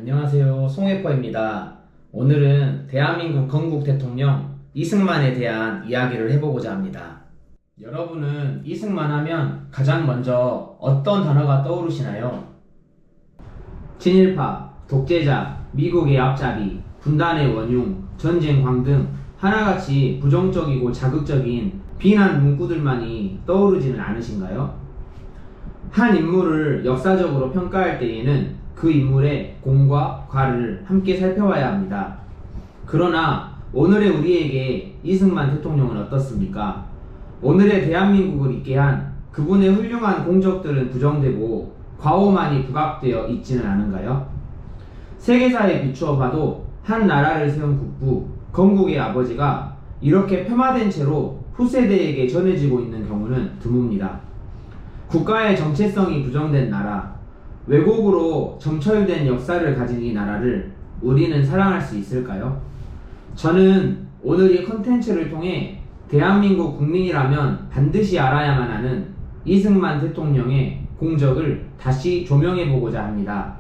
안녕하세요. 송혜퍼입니다. 오늘은 대한민국 건국 대통령 이승만에 대한 이야기를 해보고자 합니다. 여러분은 이승만 하면 가장 먼저 어떤 단어가 떠오르시나요? 친일파, 독재자, 미국의 앞잡이, 분단의 원흉, 전쟁광 등 하나같이 부정적이고 자극적인 비난 문구들만이 떠오르지는 않으신가요? 한 인물을 역사적으로 평가할 때에는 그 인물의 공과 과를 함께 살펴봐야 합니다. 그러나 오늘의 우리에게 이승만 대통령은 어떻습니까? 오늘의 대한민국을 있게 한 그분의 훌륭한 공적들은 부정되고 과오만이 부각되어 있지는 않은가요? 세계사에 비추어 봐도 한 나라를 세운 국부, 건국의 아버지가 이렇게 폄하된 채로 후세대에게 전해지고 있는 경우는 드뭅니다. 국가의 정체성이 부정된 나라, 왜곡으로 점철된 역사를 가진 이 나라를 우리는 사랑할 수 있을까요? 저는 오늘 이 컨텐츠를 통해 대한민국 국민이라면 반드시 알아야만 하는 이승만 대통령의 공적을 다시 조명해보고자 합니다.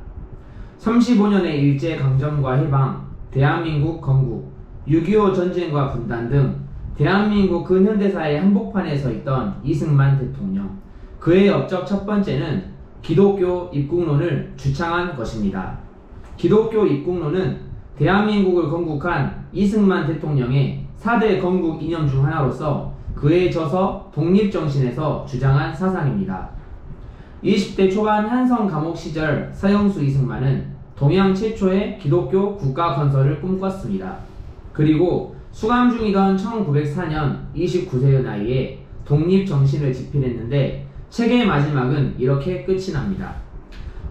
35년의 일제강점과 해방, 대한민국 건국, 6.25 전쟁과 분단 등 대한민국 근현대사의 한복판에 서 있던 이승만 대통령, 그의 업적 첫 번째는 기독교 입국론을 주창한 것입니다. 기독교 입국론은 대한민국을 건국한 이승만 대통령의 4대 건국 이념 중 하나로서 그의 저서 독립정신에서 주장한 사상입니다. 20대 초반 한성 감옥 시절 서영수 이승만은 동양 최초의 기독교 국가 건설을 꿈꿨습니다. 그리고 수감 중이던 1904년 29세의 나이에 독립정신을 집필했는데 책의 마지막은 이렇게 끝이 납니다.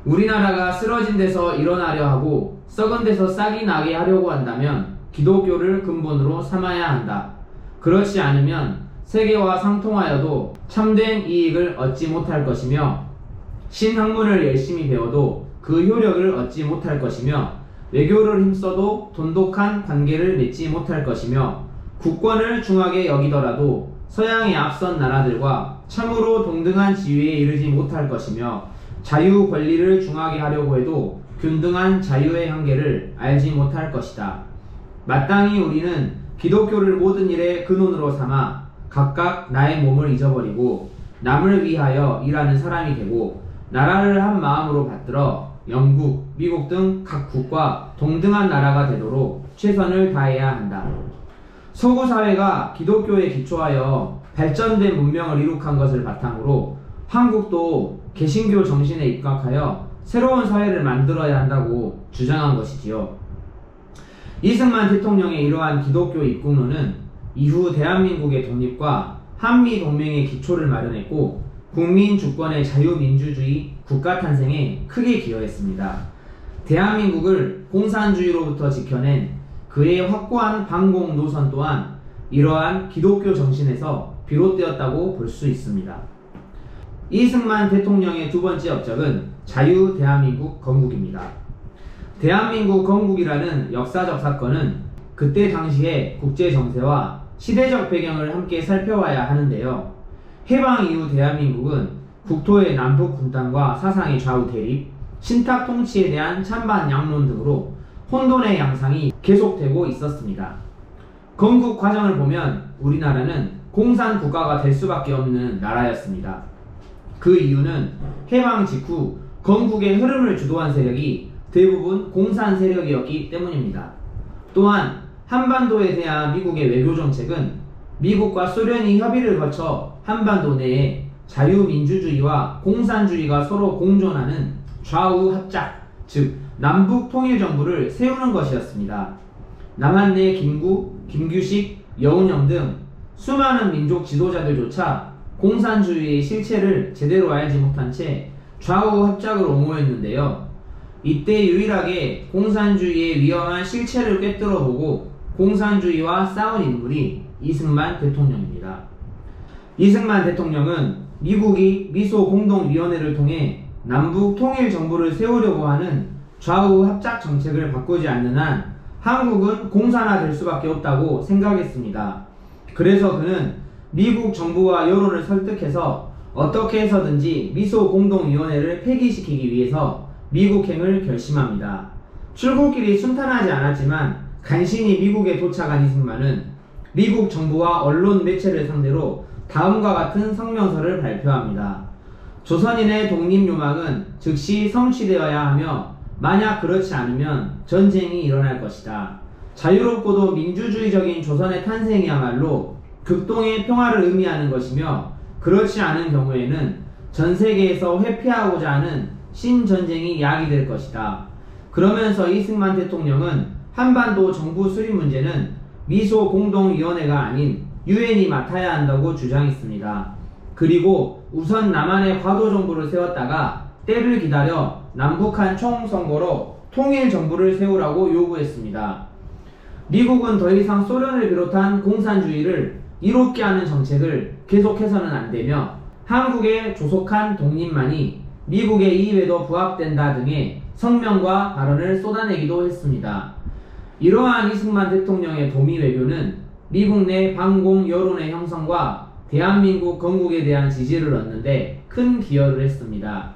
우리나라가 쓰러진 데서 일어나려 하고 썩은 데서 싹이 나게 하려고 한다면 기독교를 근본으로 삼아야 한다. 그렇지 않으면 세계와 상통하여도 참된 이익을 얻지 못할 것이며 신학문을 열심히 배워도 그 효력을 얻지 못할 것이며 외교를 힘써도 돈독한 관계를 맺지 못할 것이며 국권을 중하게 여기더라도 서양의 앞선 나라들과 참으로 동등한 지위에 이르지 못할 것이며 자유 권리를 중하게 하려고 해도 균등한 자유의 한계를 알지 못할 것이다. 마땅히 우리는 기독교를 모든 일의 근원으로 삼아 각각 나의 몸을 잊어버리고 남을 위하여 일하는 사람이 되고 나라를 한 마음으로 받들어 영국, 미국 등 각 국과 동등한 나라가 되도록 최선을 다해야 한다. 서구 사회가 기독교에 기초하여 발전된 문명을 이룩한 것을 바탕으로 한국도 개신교 정신에 입각하여 새로운 사회를 만들어야 한다고 주장한 것이지요. 이승만 대통령의 이러한 기독교 입국론은 이후 대한민국의 독립과 한미 동맹의 기초를 마련했고 국민 주권의 자유민주주의 국가 탄생에 크게 기여했습니다. 대한민국을 공산주의로부터 지켜낸 그의 확고한 반공 노선 또한 이러한 기독교 정신에서 비롯되었다고 볼 수 있습니다. 이승만 대통령의 두 번째 업적은 자유 대한민국 건국입니다. 대한민국 건국이라는 역사적 사건은 그때 당시의 국제 정세와 시대적 배경을 함께 살펴봐야 하는데요. 해방 이후 대한민국은 국토의 남북 분단과 사상의 좌우 대립, 신탁 통치에 대한 찬반 양론 등으로 혼돈의 양상이 계속되고 있었습니다. 건국 과정을 보면 우리나라는 공산 국가가 될 수밖에 없는 나라였습니다. 그 이유는 해방 직후 건국의 흐름을 주도한 세력이 대부분 공산 세력이었기 때문입니다. 또한 한반도에 대한 미국의 외교 정책은 미국과 소련이 협의를 거쳐 한반도 내에 자유민주주의와 공산주의가 서로 공존하는 좌우 합작, 즉 남북 통일정부를 세우는 것이었습니다. 남한 내 김구, 김규식, 여운형 등 수많은 민족 지도자들조차 공산주의의 실체를 제대로 알지 못한 채 좌우 합작을 옹호했는데요. 이때 유일하게 공산주의의 위험한 실체를 꿰뚫어보고 공산주의와 싸운 인물이 이승만 대통령입니다. 이승만 대통령은 미국이 미소공동위원회를 통해 남북 통일정부를 세우려고 하는 좌우 합작 정책을 바꾸지 않는 한 한국은 공산화될 수밖에 없다고 생각했습니다. 그래서 그는 미국 정부와 여론을 설득해서 어떻게 해서든지 미소공동위원회를 폐기시키기 위해서 미국행을 결심합니다. 출국길이 순탄하지 않았지만 간신히 미국에 도착한 이승만은 미국 정부와 언론 매체를 상대로 다음과 같은 성명서를 발표합니다. 조선인의 독립요망은 즉시 성취되어야 하며 만약 그렇지 않으면 전쟁이 일어날 것이다. 자유롭고도 민주주의적인 조선의 탄생이야말로 극동의 평화를 의미하는 것이며 그렇지 않은 경우에는 전 세계에서 회피하고자 하는 신전쟁이 야기될 것이다. 그러면서 이승만 대통령은 한반도 정부 수립 문제는 미소 공동위원회가 아닌 유엔이 맡아야 한다고 주장했습니다. 그리고 우선 남한의 과도 정부를 세웠다가 때를 기다려 남북한 총선거로 통일 정부를 세우라고 요구했습니다. 미국은 더 이상 소련을 비롯한 공산주의를 이롭게 하는 정책을 계속해서는 안 되며 한국의 조속한 독립만이 미국의 이익에도 부합된다 등의 성명과 발언을 쏟아내기도 했습니다. 이러한 이승만 대통령의 도미 외교는 미국 내 반공 여론의 형성과 대한민국 건국에 대한 지지를 얻는데 큰 기여를 했습니다.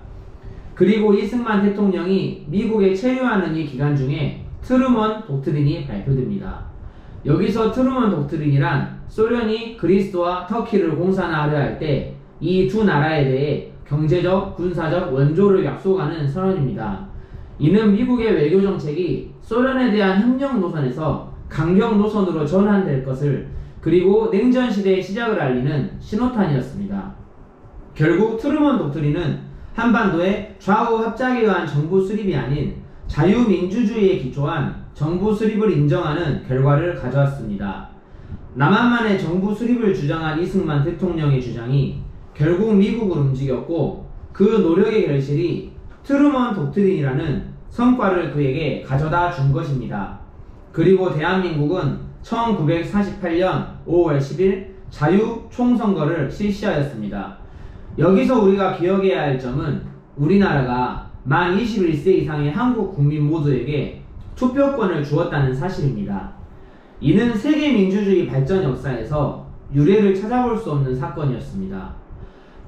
그리고 이승만 대통령이 미국에 체류하는 이 기간 중에 트루먼 독트린이 발표됩니다. 여기서 트루먼 독트린이란 소련이 그리스와 터키를 공산화하려 할 때 이 두 나라에 대해 경제적, 군사적 원조를 약속하는 선언입니다. 이는 미국의 외교 정책이 소련에 대한 협력 노선에서 강경 노선으로 전환될 것을 그리고 냉전 시대의 시작을 알리는 신호탄이었습니다. 결국 트루먼 독트린은 한반도의 좌우 합작에 의한 정부 수립이 아닌 자유민주주의에 기초한 정부 수립을 인정하는 결과를 가져왔습니다. 남한만의 정부 수립을 주장한 이승만 대통령의 주장이 결국 미국을 움직였고 그 노력의 결실이 트루먼 독트린이라는 성과를 그에게 가져다 준 것입니다. 그리고 대한민국은 1948년 5월 10일 자유총선거를 실시하였습니다. 여기서 우리가 기억해야 할 점은 우리나라가 만 21세 이상의 한국 국민 모두에게 투표권을 주었다는 사실입니다. 이는 세계 민주주의 발전 역사에서 유례를 찾아볼 수 없는 사건이었습니다.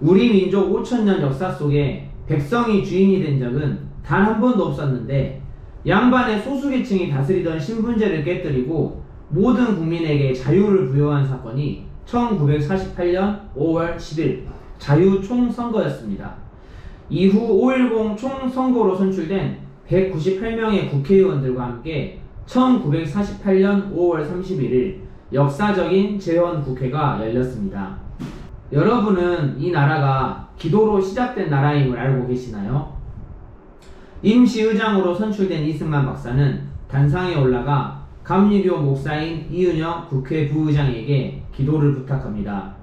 우리 민족 5천년 역사 속에 백성이 주인이 된 적은 단 한 번도 없었는데 양반의 소수계층이 다스리던 신분제를 깨뜨리고 모든 국민에게 자유를 부여한 사건이 1948년 5월 10일 자유총선거였습니다. 이후 5.10 총선거로 선출된 198명의 국회의원들과 함께 1948년 5월 31일 역사적인 재헌국회가 열렸습니다. 여러분은 이 나라가 기도로 시작된 나라임을 알고 계시나요? 임시의장으로 선출된 이승만 박사는 단상에 올라가 감리교 목사인 이은영 국회 부의장에게 기도를 부탁합니다.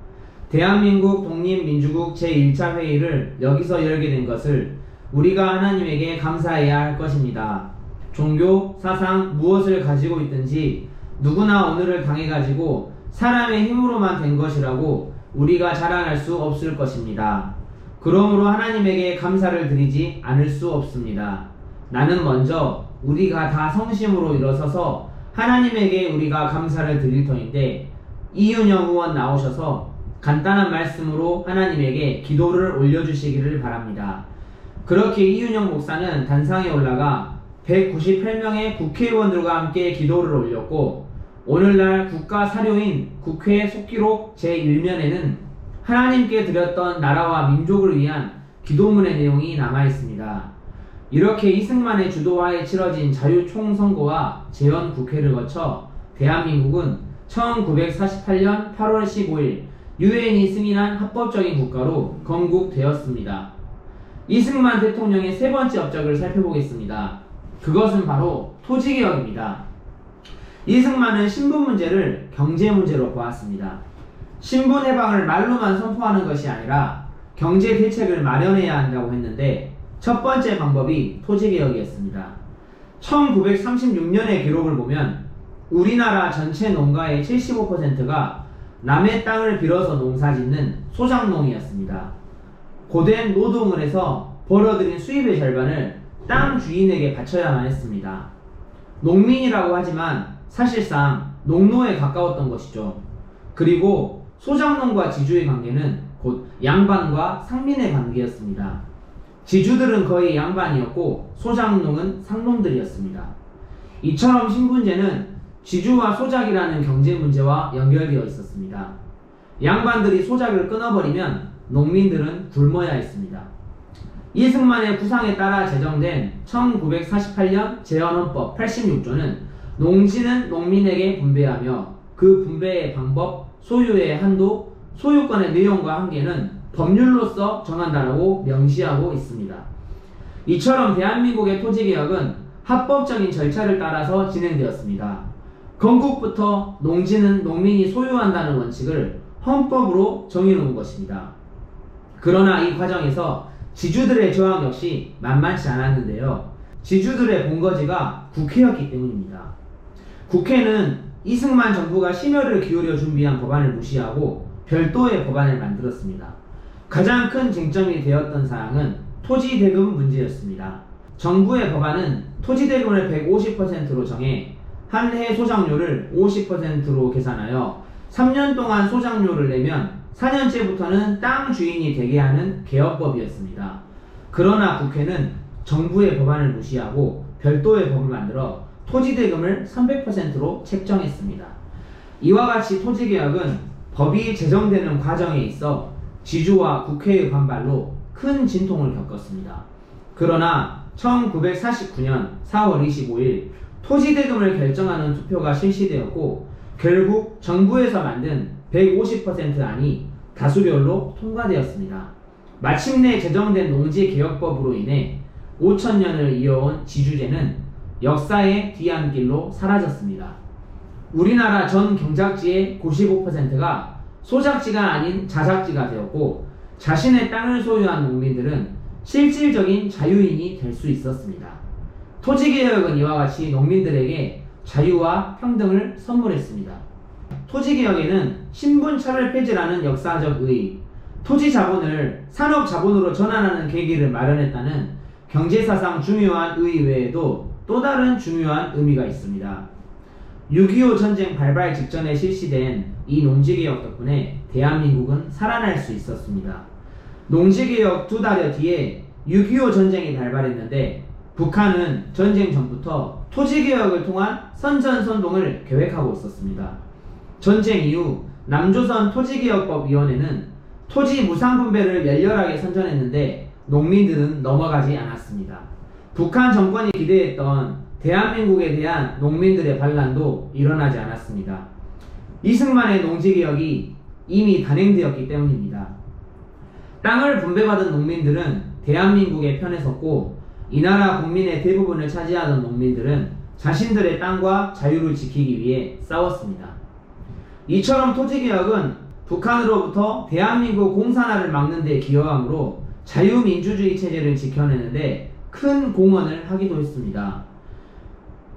대한민국 독립민주국 제1차 회의를 여기서 열게 된 것을 우리가 하나님에게 감사해야 할 것입니다. 종교, 사상, 무엇을 가지고 있든지 누구나 오늘을 당해가지고 사람의 힘으로만 된 것이라고 우리가 자랑할 수 없을 것입니다. 그러므로 하나님에게 감사를 드리지 않을 수 없습니다. 나는 먼저 우리가 다 성심으로 일어서서 하나님에게 우리가 감사를 드릴 터인데 이윤영 의원 나오셔서 간단한 말씀으로 하나님에게 기도를 올려주시기를 바랍니다. 그렇게 이윤영 목사는 단상에 올라가 198명의 국회의원들과 함께 기도를 올렸고 오늘날 국가사료인 국회 속기록 제1면에는 하나님께 드렸던 나라와 민족을 위한 기도문의 내용이 남아있습니다. 이렇게 이승만의 주도하에 치러진 자유총선거와 재헌국회를 거쳐 대한민국은 1948년 8월 15일 유엔이 승인한 합법적인 국가로 건국되었습니다. 이승만 대통령의 세 번째 업적을 살펴보겠습니다. 그것은 바로 토지개혁입니다. 이승만은 신분 문제를 경제 문제로 보았습니다. 신분 해방을 말로만 선포하는 것이 아니라 경제 대책을 마련해야 한다고 했는데 첫 번째 방법이 토지개혁이었습니다. 1936년의 기록을 보면 우리나라 전체 농가의 75%가 남의 땅을 빌어서 농사짓는 소작농이었습니다. 고된 노동을 해서 벌어들인 수입의 절반을 땅 주인에게 바쳐야만 했습니다. 농민이라고 하지만 사실상 농노에 가까웠던 것이죠. 그리고 소작농과 지주의 관계는 곧 양반과 상민의 관계였습니다. 지주들은 거의 양반이었고 소작농은 상농들이었습니다. 이처럼 신분제는 지주와 소작이라는 경제 문제와 연결되어 있었습니다. 양반들이 소작을 끊어버리면 농민들은 굶어야 했습니다. 이승만의 구상에 따라 제정된 1948년 제헌헌법 86조는 농지는 농민에게 분배하며 그 분배의 방법, 소유의 한도, 소유권의 내용과 한계는 법률로서 정한다라고 명시하고 있습니다. 이처럼 대한민국의 토지개혁은 합법적인 절차를 따라서 진행되었습니다. 건국부터 농지는 농민이 소유한다는 원칙을 헌법으로 정해놓은 것입니다. 그러나 이 과정에서 지주들의 저항 역시 만만치 않았는데요. 지주들의 본거지가 국회였기 때문입니다. 국회는 이승만 정부가 심혈을 기울여 준비한 법안을 무시하고 별도의 법안을 만들었습니다. 가장 큰 쟁점이 되었던 사항은 토지대금 문제였습니다. 정부의 법안은 토지대금을 150%로 정해 한 해 소작료를 50%로 계산하여 3년 동안 소작료를 내면 4년째부터는 땅 주인이 되게 하는 개혁법이었습니다. 그러나 국회는 정부의 법안을 무시하고 별도의 법을 만들어 토지대금을 300%로 책정했습니다. 이와 같이 토지개혁은 법이 제정되는 과정에 있어 지주와 국회의 반발로 큰 진통을 겪었습니다. 그러나 1949년 4월 25일 토지대금을 결정하는 투표가 실시되었고 결국 정부에서 만든 150% 안이 다수결로 통과되었습니다. 마침내 제정된 농지개혁법으로 인해 5,000년을 이어온 지주제는 역사의 뒤안길로 사라졌습니다. 우리나라 전 경작지의 95%가 소작지가 아닌 자작지가 되었고 자신의 땅을 소유한 농민들은 실질적인 자유인이 될 수 있었습니다. 토지개혁은 이와 같이 농민들에게 자유와 평등을 선물했습니다. 토지개혁에는 신분차별 폐지라는 역사적 의의, 토지자본을 산업자본으로 전환하는 계기를 마련했다는 경제사상 중요한 의의 외에도 또 다른 중요한 의미가 있습니다. 6.25 전쟁 발발 직전에 실시된 이 농지개혁 덕분에 대한민국은 살아날 수 있었습니다. 농지개혁 2달여 뒤에 6.25 전쟁이 발발했는데 북한은 전쟁 전부터 토지개혁을 통한 선전선동을 계획하고 있었습니다. 전쟁 이후 남조선 토지개혁법위원회는 토지 무상분배를 열렬하게 선전했는데 농민들은 넘어가지 않았습니다. 북한 정권이 기대했던 대한민국에 대한 농민들의 반란도 일어나지 않았습니다. 이승만의 농지개혁이 이미 단행되었기 때문입니다. 땅을 분배받은 농민들은 대한민국의 편에 섰고 이 나라 국민의 대부분을 차지하던 농민들은 자신들의 땅과 자유를 지키기 위해 싸웠습니다. 이처럼 토지개혁은 북한으로부터 대한민국 공산화를 막는 데 기여함으로 자유민주주의 체제를 지켜내는데 큰 공헌을 하기도 했습니다.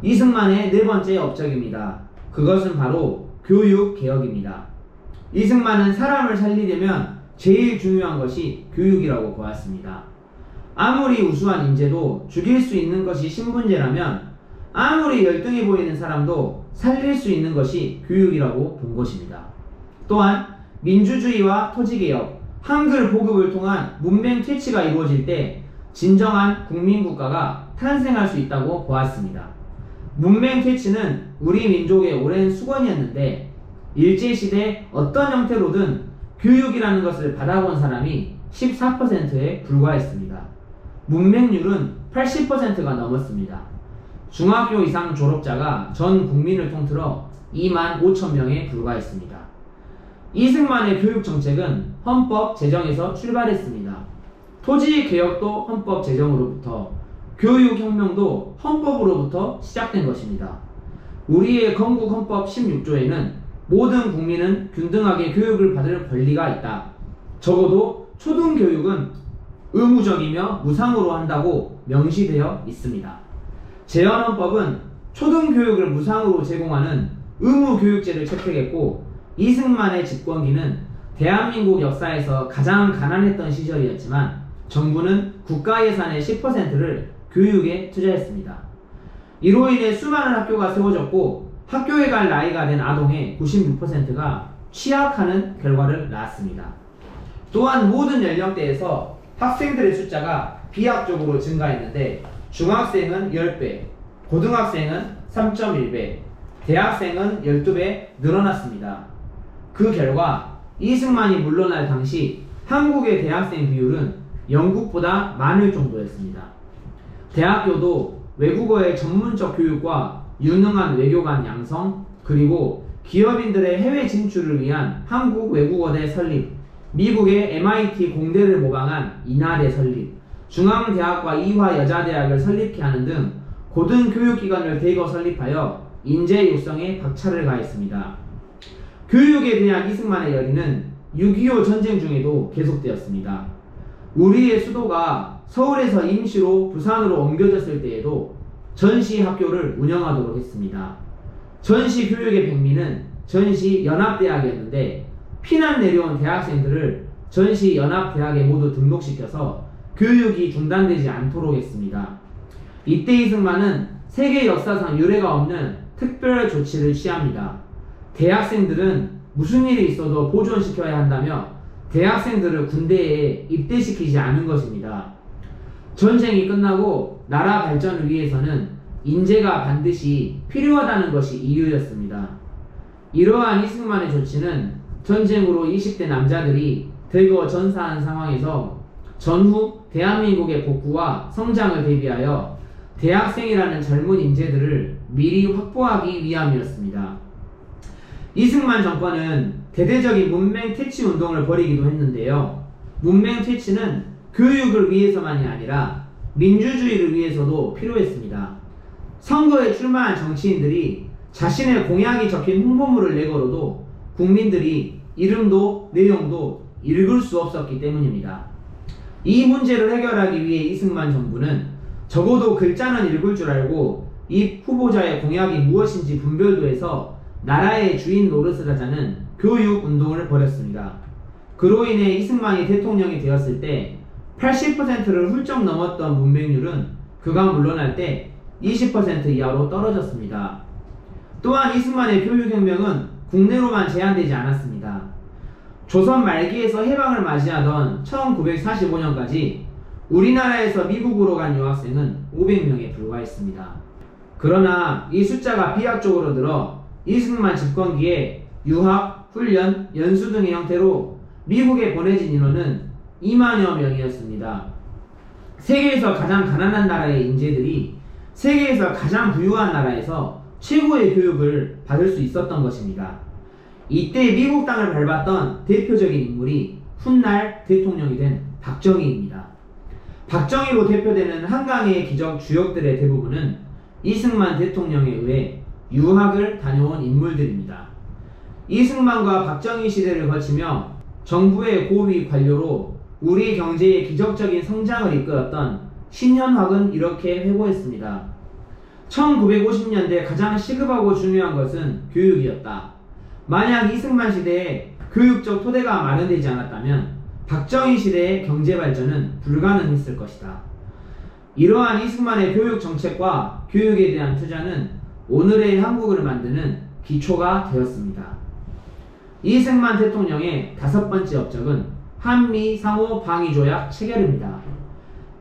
이승만의 네 번째 업적입니다. 그것은 바로 교육개혁입니다. 이승만은 사람을 살리려면 제일 중요한 것이 교육이라고 보았습니다. 아무리 우수한 인재도 죽일 수 있는 것이 신분제라면 아무리 열등해 보이는 사람도 살릴 수 있는 것이 교육이라고 본 것입니다. 또한 민주주의와 토지개혁, 한글 보급을 통한 문맹 퇴치가 이루어질 때 진정한 국민국가가 탄생할 수 있다고 보았습니다. 문맹 퇴치는 우리 민족의 오랜 수건이었는데 일제시대 어떤 형태로든 교육이라는 것을 받아본 사람이 14%에 불과했습니다. 문맹률은 80%가 넘었습니다. 중학교 이상 졸업자가 전 국민을 통틀어 25,000명에 불과했습니다. 이승만의 교육정책은 헌법 제정에서 출발했습니다. 토지개혁도 헌법 제정으로부터, 교육혁명도 헌법으로부터 시작된 것입니다. 우리의 건국 헌법 16조에는 모든 국민은 균등하게 교육을 받을 권리가 있다. 적어도 초등교육은 의무적이며 무상으로 한다고 명시되어 있습니다. 제헌헌법은 초등교육을 무상으로 제공하는 의무교육제를 채택했고 이승만의 집권기는 대한민국 역사에서 가장 가난했던 시절이었지만 정부는 국가 예산의 10%를 교육에 투자했습니다. 이로 인해 수많은 학교가 세워졌고 학교에 갈 나이가 된 아동의 96%가 취학하는 결과를 낳았습니다. 또한 모든 연령대에서 학생들의 숫자가 비약적으로 증가했는데 중학생은 10배, 고등학생은 3.1배, 대학생은 12배 늘어났습니다. 그 결과 이승만이 물러날 당시 한국의 대학생 비율은 영국보다 많을 정도였습니다. 대학교도 외국어의 전문적 교육과 유능한 외교관 양성, 그리고 기업인들의 해외 진출을 위한 한국 외국어대 설립, 미국의 MIT 공대를 모방한 인하대 설립, 중앙대학과 이화여자대학을 설립케 하는 등 고등교육기관을 대거 설립하여 인재 육성에 박차를 가했습니다. 교육에 대한 이승만의 열의는 6.25 전쟁 중에도 계속되었습니다. 우리의 수도가 서울에서 임시로 부산으로 옮겨졌을 때에도 전시학교를 운영하도록 했습니다. 전시교육의 백미는 전시연합대학이었는데 피난 내려온 대학생들을 전시연합대학에 모두 등록시켜서 교육이 중단되지 않도록 했습니다. 이때 이승만은 세계 역사상 유례가 없는 특별 조치를 취합니다. 대학생들은 무슨 일이 있어도 보존시켜야 한다며 대학생들을 군대에 입대시키지 않은 것입니다. 전쟁이 끝나고 나라 발전을 위해서는 인재가 반드시 필요하다는 것이 이유였습니다. 이러한 이승만의 조치는 전쟁으로 이식된 남자들이 대거 전사한 상황에서 전후 대한민국의 복구와 성장을 대비하여 대학생이라는 젊은 인재들을 미리 확보하기 위함이었습니다. 이승만 정권은 대대적인 문맹 퇴치 운동을 벌이기도 했는데요. 문맹 퇴치는 교육을 위해서만이 아니라 민주주의를 위해서도 필요했습니다. 선거에 출마한 정치인들이 자신의 공약이 적힌 홍보물을 내걸어도 국민들이 이름도 내용도 읽을 수 없었기 때문입니다. 이 문제를 해결하기 위해 이승만 정부는 적어도 글자는 읽을 줄 알고 이 후보자의 공약이 무엇인지 분별도 해서 나라의 주인 노릇을 하자는 교육 운동을 벌였습니다. 그로 인해 이승만이 대통령이 되었을 때 80%를 훌쩍 넘었던 문맹률은 그가 물러날 때 20% 이하로 떨어졌습니다. 또한 이승만의 교육혁명은 국내로만 제한되지 않았습니다. 조선 말기에서 해방을 맞이하던 1945년까지 우리나라에서 미국으로 간 유학생은 500명에 불과했습니다. 그러나 이 숫자가 비약적으로 늘어 이승만 집권기에 유학, 훈련, 연수 등의 형태로 미국에 보내진 인원은 2만여 명이었습니다. 세계에서 가장 가난한 나라의 인재들이 세계에서 가장 부유한 나라에서 최고의 교육을 받을 수 있었던 것입니다. 이때 미국 땅을 밟았던 대표적인 인물이 훗날 대통령이 된 박정희입니다. 박정희로 대표되는 한강의 기적 주역들의 대부분은 이승만 대통령에 의해 유학을 다녀온 인물들입니다. 이승만과 박정희 시대를 거치며 정부의 고위 관료로 우리 경제의 기적적인 성장을 이끌었던 신현학은 이렇게 회고했습니다. 1950년대 가장 시급하고 중요한 것은 교육이었다. 만약 이승만 시대에 교육적 토대가 마련되지 않았다면 박정희 시대의 경제 발전은 불가능했을 것이다. 이러한 이승만의 교육 정책과 교육에 대한 투자는 오늘의 한국을 만드는 기초가 되었습니다. 이승만 대통령의 5번째 업적은 한미 상호 방위 조약 체결입니다.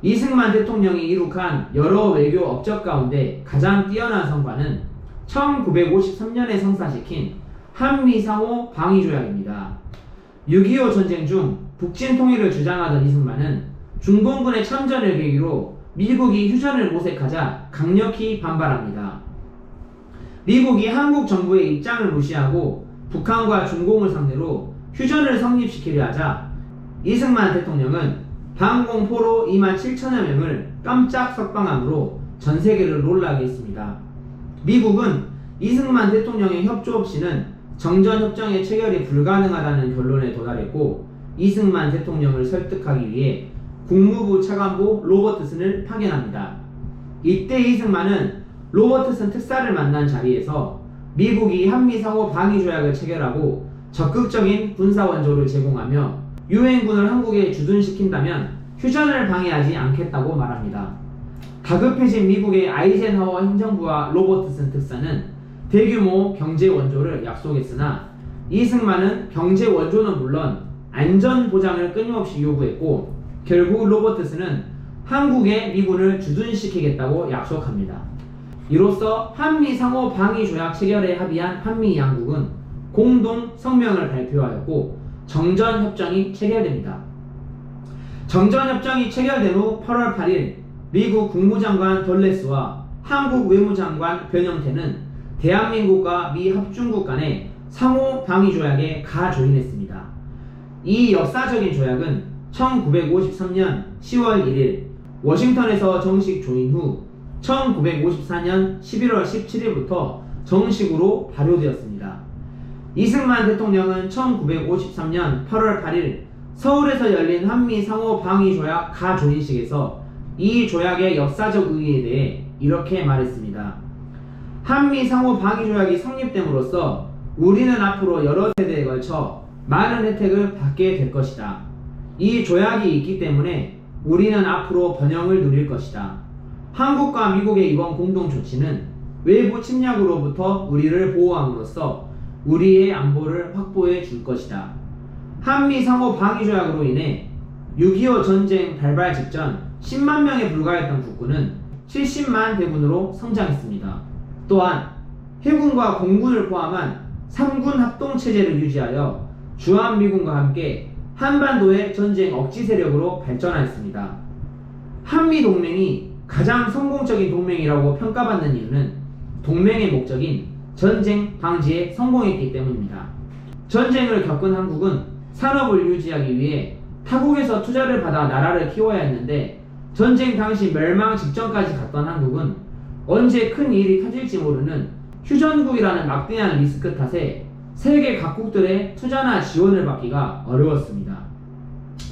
이승만 대통령이 이룩한 여러 외교 업적 가운데 가장 뛰어난 성과는 1953년에 성사시킨 한미 상호 방위 조약입니다. 6.25 전쟁 중 북진 통일을 주장하던 이승만은 중공군의 참전을 계기로 미국이 휴전을 모색하자 강력히 반발합니다. 미국이 한국 정부의 입장을 무시하고 북한과 중공을 상대로 휴전을 성립시키려 하자 이승만 대통령은 방공포로 27,000여 명을 깜짝 석방함으로 전세계를 놀라게 했습니다. 미국은 이승만 대통령의 협조 없이는 정전협정의 체결이 불가능하다는 결론에 도달했고 이승만 대통령을 설득하기 위해 국무부 차관보 로버트슨을 파견합니다. 이때 이승만은 로버트슨 특사를 만난 자리에서 미국이 한미상호 방위조약을 체결하고 적극적인 군사원조를 제공하며 유엔군을 한국에 주둔시킨다면 휴전을 방해하지 않겠다고 말합니다. 다급해진 미국의 아이젠하워 행정부와 로버트슨 특사는 대규모 경제 원조를 약속했으나 이승만은 경제 원조는 물론 안전 보장을 끊임없이 요구했고 결국 로버트슨은 한국에 미군을 주둔시키겠다고 약속합니다. 이로써 한미 상호 방위 조약 체결에 합의한 한미 양국은 공동 성명을 발표하였고 정전협정이 체결됩니다. 정전협정이 체결된 후 8월 8일 미국 국무장관 돌레스와 한국 외무장관 변형태는 대한민국과 미 합중국 간의 상호 방위 조약에 가조인했습니다. 이 역사적인 조약은 1953년 10월 1일 워싱턴에서 정식 조인 후 1954년 11월 17일부터 정식으로 발효되었습니다. 이승만 대통령은 1953년 8월 8일 서울에서 열린 한미 상호 방위 조약 가조인식에서 이 조약의 역사적 의의에 대해 이렇게 말했습니다. 한미 상호 방위 조약이 성립됨으로써 우리는 앞으로 여러 세대에 걸쳐 많은 혜택을 받게 될 것이다. 이 조약이 있기 때문에 우리는 앞으로 번영을 누릴 것이다. 한국과 미국의 이번 공동 조치는 외부 침략으로부터 우리를 보호함으로써 우리의 안보를 확보해 줄 것이다. 한미 상호 방위 조약으로 인해 6.25 전쟁 발발 직전 10만 명에 불과했던 국군은 70만 대군으로 성장했습니다. 또한 해군과 공군을 포함한 3군 합동체제를 유지하여 주한미군과 함께 한반도의 전쟁 억지 세력으로 발전하였습니다. 한미동맹이 가장 성공적인 동맹이라고 평가받는 이유는 동맹의 목적인 전쟁 방지에 성공했기 때문입니다. 전쟁을 겪은 한국은 산업을 유지하기 위해 타국에서 투자를 받아 나라를 키워야 했는데 전쟁 당시 멸망 직전까지 갔던 한국은 언제 큰 일이 터질지 모르는 휴전국이라는 막대한 리스크 탓에 세계 각국들의 투자나 지원을 받기가 어려웠습니다.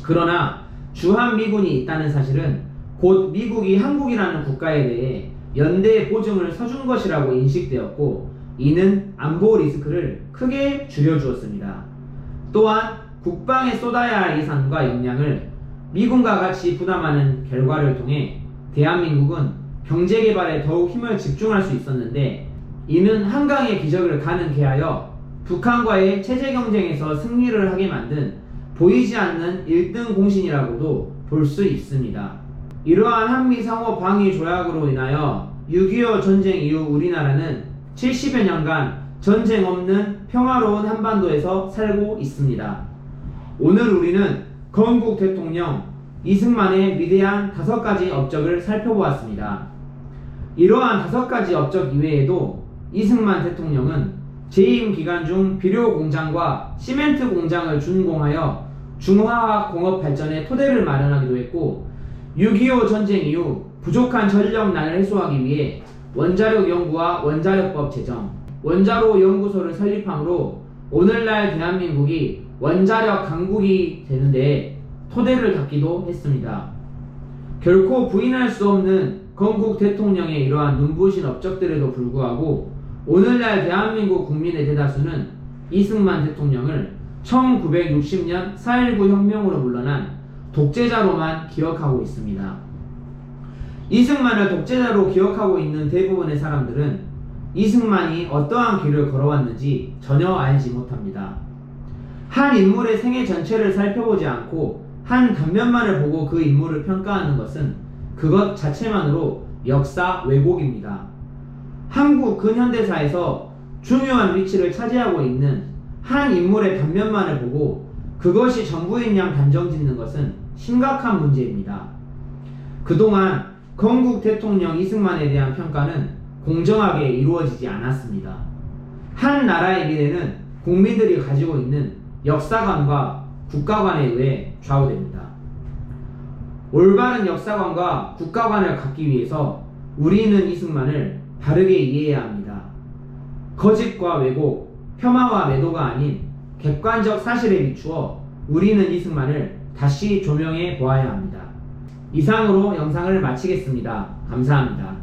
그러나 주한미군이 있다는 사실은 곧 미국이 한국이라는 국가에 대해 연대 보증을 서준 것이라고 인식되었고 이는 안보 리스크를 크게 줄여주었습니다. 또한 국방에 쏟아야 할 예산과 역량을 미군과 같이 부담하는 결과를 통해 대한민국은 경제개발에 더욱 힘을 집중할 수 있었는데 이는 한강의 기적을 가능케 하여 북한과의 체제 경쟁에서 승리를 하게 만든 보이지 않는 1등 공신이라고도 볼 수 있습니다. 이러한 한미 상호 방위 조약으로 인하여 6.25 전쟁 이후 우리나라는 70여 년간 전쟁 없는 평화로운 한반도에서 살고 있습니다. 오늘 우리는 건국 대통령 이승만의 위대한 5가지 업적을 살펴보았습니다. 이러한 5가지 업적 이외에도 이승만 대통령은 재임 기간 중 비료 공장과 시멘트 공장을 준공하여 중화학 공업 발전의 토대를 마련하기도 했고 6.25 전쟁 이후 부족한 전력난을 해소하기 위해 원자력 연구와 원자력법 제정, 원자로 연구소를 설립함으로 오늘날 대한민국이 원자력 강국이 되는데 토대를 닦기도 했습니다. 결코 부인할 수 없는 건국 대통령의 이러한 눈부신 업적들에도 불구하고 오늘날 대한민국 국민의 대다수는 이승만 대통령을 1960년 4.19 혁명으로 물러난 독재자로만 기억하고 있습니다. 이승만을 독재자로 기억하고 있는 대부분의 사람들은 이승만이 어떠한 길을 걸어왔는지 전혀 알지 못합니다. 한 인물의 생애 전체를 살펴보지 않고 한 단면만을 보고 그 인물을 평가하는 것은 그것 자체만으로 역사 왜곡입니다. 한국 근현대사에서 중요한 위치를 차지하고 있는 한 인물의 단면만을 보고 그것이 전부인 양 단정짓는 것은 심각한 문제입니다. 그동안 건국 대통령 이승만에 대한 평가는 공정하게 이루어지지 않았습니다. 한 나라의 미래는 국민들이 가지고 있는 역사관과 국가관에 의해 좌우됩니다. 올바른 역사관과 국가관을 갖기 위해서 우리는 이승만을 바르게 이해해야 합니다. 거짓과 왜곡, 폄하와 매도가 아닌 객관적 사실에 비추어 우리는 이승만을 다시 조명해 보아야 합니다. 이상으로 영상을 마치겠습니다. 감사합니다.